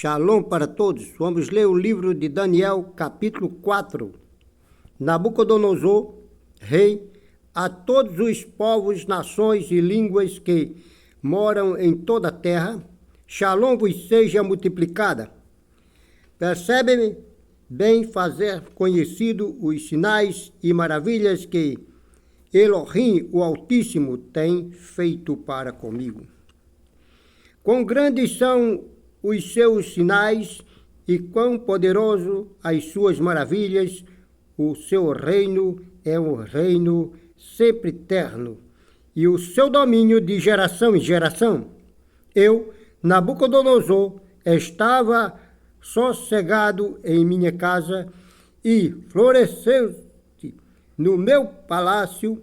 Shalom para todos. Vamos ler o livro de Daniel, capítulo 4. Nabucodonosor, rei, a todos os povos, nações e línguas que moram em toda a terra, Shalom vos seja multiplicada. Percebe-me bem fazer conhecido os sinais e maravilhas que Elohim, o Altíssimo, tem feito para comigo. Quão grandes são os seus sinais e quão poderoso as suas maravilhas. O seu reino é um reino sempre eterno e o seu domínio de geração em geração. Eu, Nabucodonosor, estava sossegado em minha casa e floresceu no meu palácio.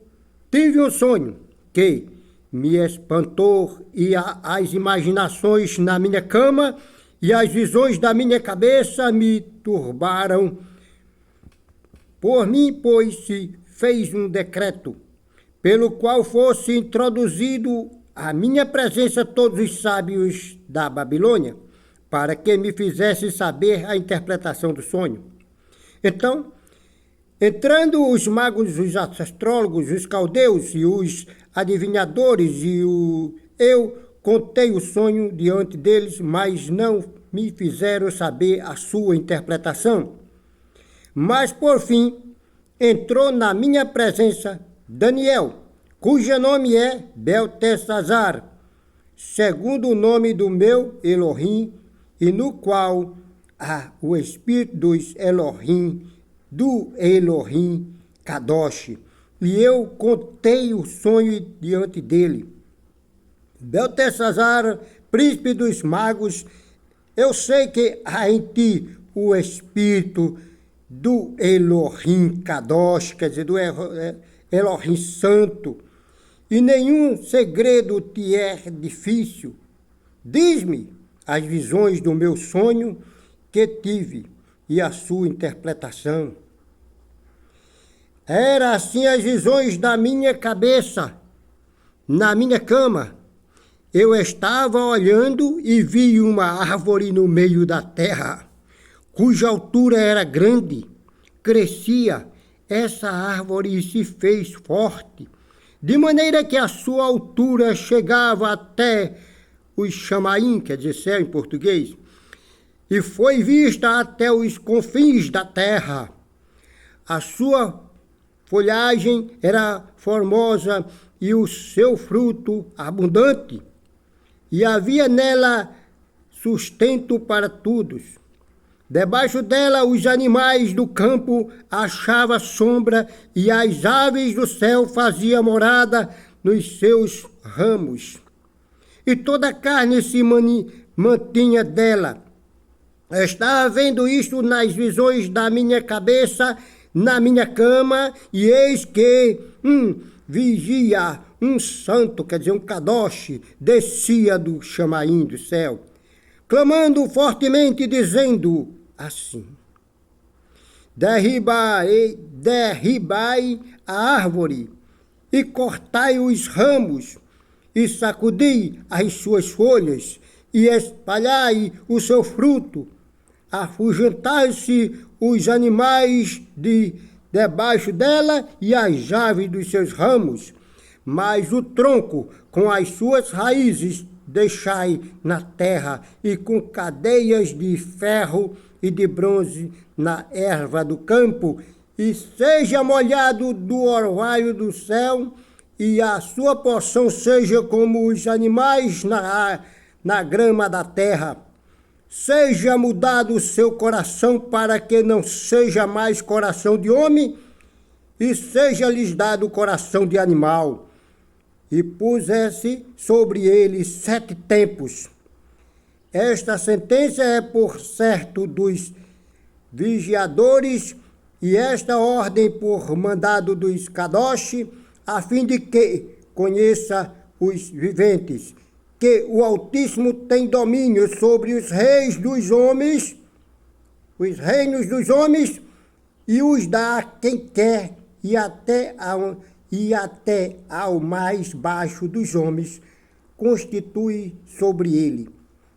Tive um sonho que me espantou e as imaginações na minha cama e as visões da minha cabeça me turbaram. Por mim, pois, se fez um decreto, pelo qual fosse introduzido à minha presença todos os sábios da Babilônia, para que me fizesse saber a interpretação do sonho. Então, entrando os magos, os astrólogos, os caldeus e os adivinhadores, eu contei o sonho diante deles, mas não me fizeram saber a sua interpretação. Mas, por fim, entrou na minha presença Daniel, cujo nome é Beltesazar, segundo o nome do meu Elohim, e no qual há o espírito dos Elohim, do Elohim Kadosh. E eu contei o sonho diante dele. Beltesazar, príncipe dos magos, eu sei que há em ti o espírito do Elohim Kadosh, quer dizer, do Elohim Santo, e nenhum segredo te é difícil. Diz-me as visões do meu sonho que tive e a sua interpretação. Era assim as visões da minha cabeça, na minha cama. Eu estava olhando e vi uma árvore no meio da terra, cuja altura era grande, crescia. Essa árvore se fez forte, de maneira que a sua altura chegava até os chamaim, quer dizer, céu em português, e foi vista até os confins da terra. A sua folhagem era formosa e o seu fruto abundante, e havia nela sustento para todos. Debaixo dela os animais do campo achavam sombra e as aves do céu faziam morada nos seus ramos. E toda a carne se mantinha dela. Estava vendo isto nas visões da minha cabeça, na minha cama, e eis que vigia um santo, quer dizer, um Kadosh, descia do chamaim do céu, clamando fortemente, dizendo assim: derribai a árvore, e cortai os ramos, e sacudi as suas folhas, e espalhai o seu fruto, afugentai-se os animais debaixo dela e as aves dos seus ramos, mas o tronco com as suas raízes deixai na terra, e com cadeias de ferro e de bronze na erva do campo, e seja molhado do orvalho do céu, e a sua porção seja como os animais na grama da terra. Seja mudado o seu coração para que não seja mais coração de homem, e seja-lhes dado o coração de animal. E pusesse sobre ele 7 tempos. Esta sentença é por certo dos vigiadores, e esta ordem por mandado dos Kadosh, a fim de que conheça os viventes, que o Altíssimo tem domínio sobre os reis dos homens, os reinos dos homens, e os dá a quem quer, e até ao mais baixo dos homens constitui sobre ele.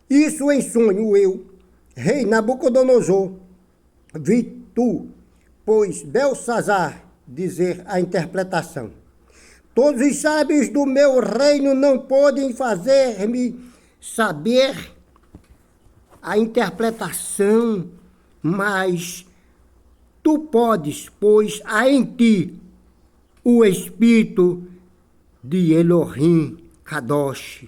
Isso em sonho eu, Rei Nabucodonosor, vi tu, pois Belsazar, dizer a interpretação. Todos os sábios do meu reino não podem fazer-me saber a interpretação, mas tu podes, pois há em ti o espírito de Elohim Kadosh.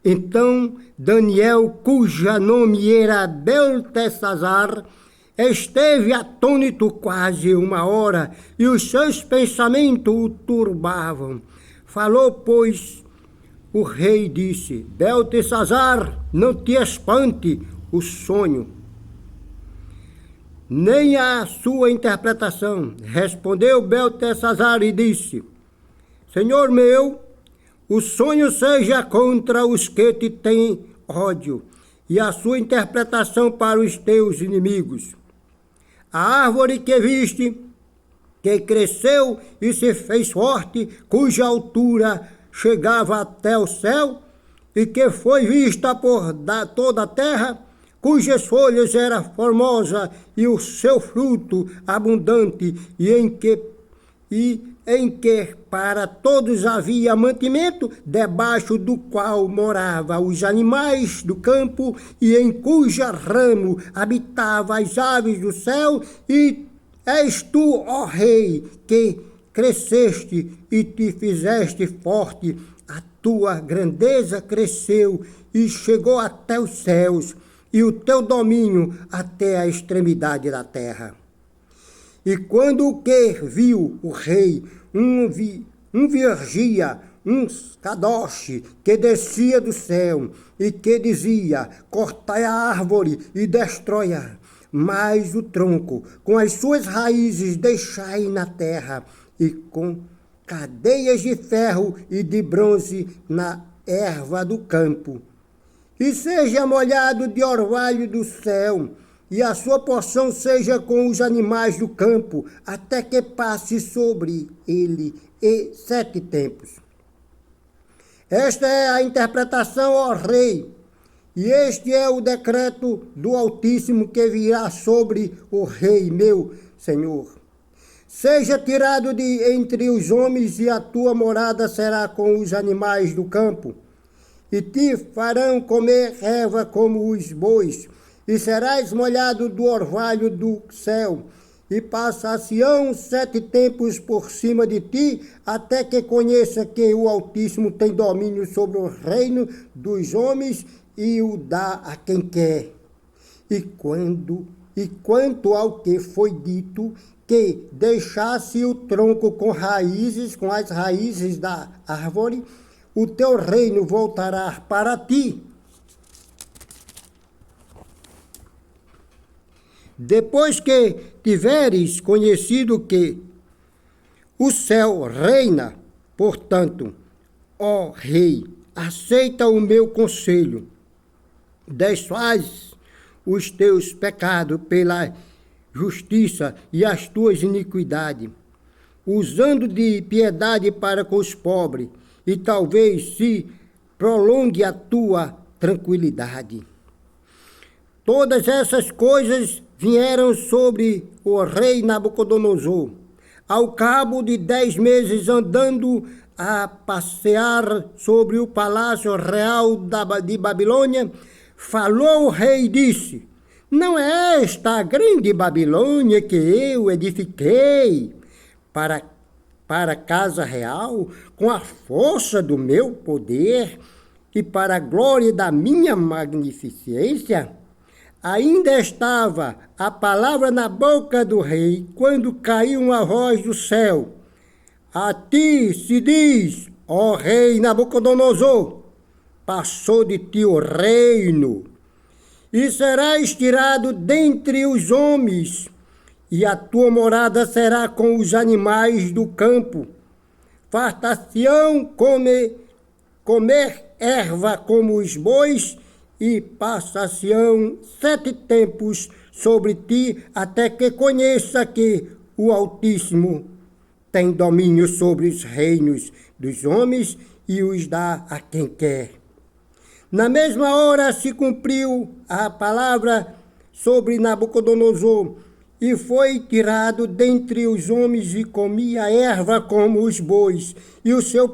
Então Daniel, cuja nome era Beltesazar, esteve atônito quase 1 hora, e os seus pensamentos o turbavam. Falou, pois, o rei disse: Beltesazar, não te espante o sonho, nem a sua interpretação. Respondeu Beltesazar e disse: Senhor meu, o sonho seja contra os que te têm ódio, e a sua interpretação para os teus inimigos. A árvore que viste, que cresceu e se fez forte, cuja altura chegava até o céu, e que foi vista por toda a terra, cujas folhas eram formosas e o seu fruto abundante, e em que para todos havia mantimento, debaixo do qual moravam os animais do campo, e em cuja ramo habitavam as aves do céu, e és tu, ó rei, que cresceste e te fizeste forte, a tua grandeza cresceu e chegou até os céus, e o teu domínio até a extremidade da terra. E quando o que viu o rei, um vigia, um Kadosh, que descia do céu, e que dizia: cortai a árvore e destrói-a, mas o tronco, com as suas raízes, deixai na terra, e com cadeias de ferro e de bronze na erva do campo. E seja molhado de orvalho do céu, e a sua porção seja com os animais do campo, até que passe sobre ele 7 tempos. Esta é a interpretação, ó rei, e este é o decreto do Altíssimo que virá sobre o rei, meu senhor. Seja tirado de entre os homens, e a tua morada será com os animais do campo, e te farão comer erva como os bois, e serás molhado do orvalho do céu, e passar-se-ão 7 tempos por cima de ti, até que conheça que o Altíssimo tem domínio sobre o reino dos homens, e o dá a quem quer. E quanto ao que foi dito, que deixasse o tronco com as raízes da árvore, o teu reino voltará para ti. Depois que tiveres conhecido que o céu reina, portanto, ó rei, aceita o meu conselho, desfaz os teus pecados pela justiça e as tuas iniquidades, usando de piedade para com os pobres, e talvez se prolongue a tua tranquilidade. Todas essas coisas vieram sobre o rei Nabucodonosor. Ao cabo de 10 meses andando a passear sobre o palácio real de Babilônia, falou o rei e disse: não é esta a grande Babilônia que eu edifiquei para a casa real, com a força do meu poder e para a glória da minha magnificência? Ainda estava a palavra na boca do rei, quando caiu uma voz do céu: a ti se diz, ó rei Nabucodonosor, passou de ti o reino, e serás tirado dentre os homens, e a tua morada será com os animais do campo. Fartar-se-ão comer erva como os bois, e passar-se-ão 7 tempos sobre ti, até que conheça que o Altíssimo tem domínio sobre os reinos dos homens e os dá a quem quer. Na mesma hora se cumpriu a palavra sobre Nabucodonosor, e foi tirado dentre os homens e comia erva como os bois, e o seu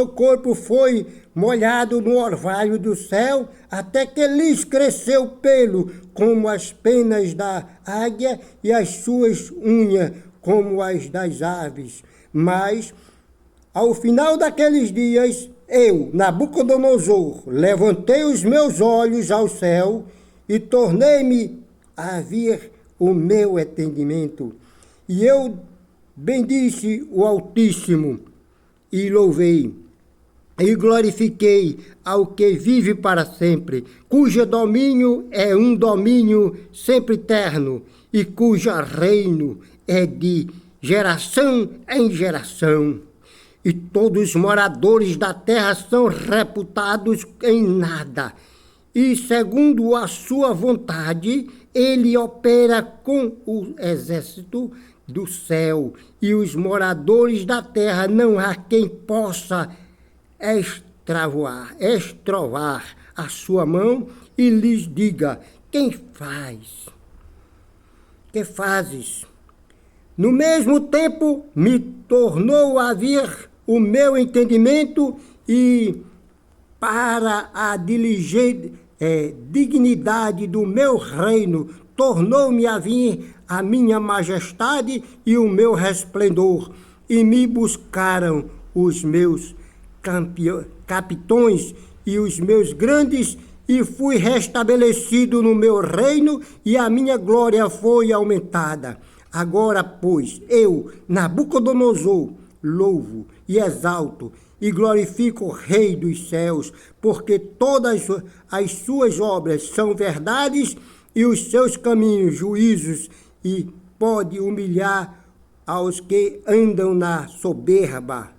corpo foi molhado no orvalho do céu, até que lhes cresceu pelo, como as penas da águia, e as suas unhas, como as das aves. Mas, ao final daqueles dias, eu, Nabucodonosor, levantei os meus olhos ao céu e tornei-me a ver o meu entendimento. E eu bendisse o Altíssimo e louvei e glorifiquei ao que vive para sempre, cujo domínio é um domínio sempre eterno e cujo reino é de geração em geração. E todos os moradores da terra são reputados em nada. E segundo a sua vontade, ele opera com o exército do céu. E os moradores da terra não há quem possa estrovar a sua mão e lhes diga: quem faz? Que fazes? No mesmo tempo, me tornou a vir o meu entendimento e para a dignidade do meu reino, tornou-me a vir a minha majestade e o meu resplendor, e me buscaram os meus capitões e os meus grandes, e fui restabelecido no meu reino, e a minha glória foi aumentada. Agora, pois, eu, Nabucodonosor, louvo e exalto e glorifico o Rei dos céus, porque todas as suas obras são verdades e os seus caminhos juízos, e pode humilhar aos que andam na soberba.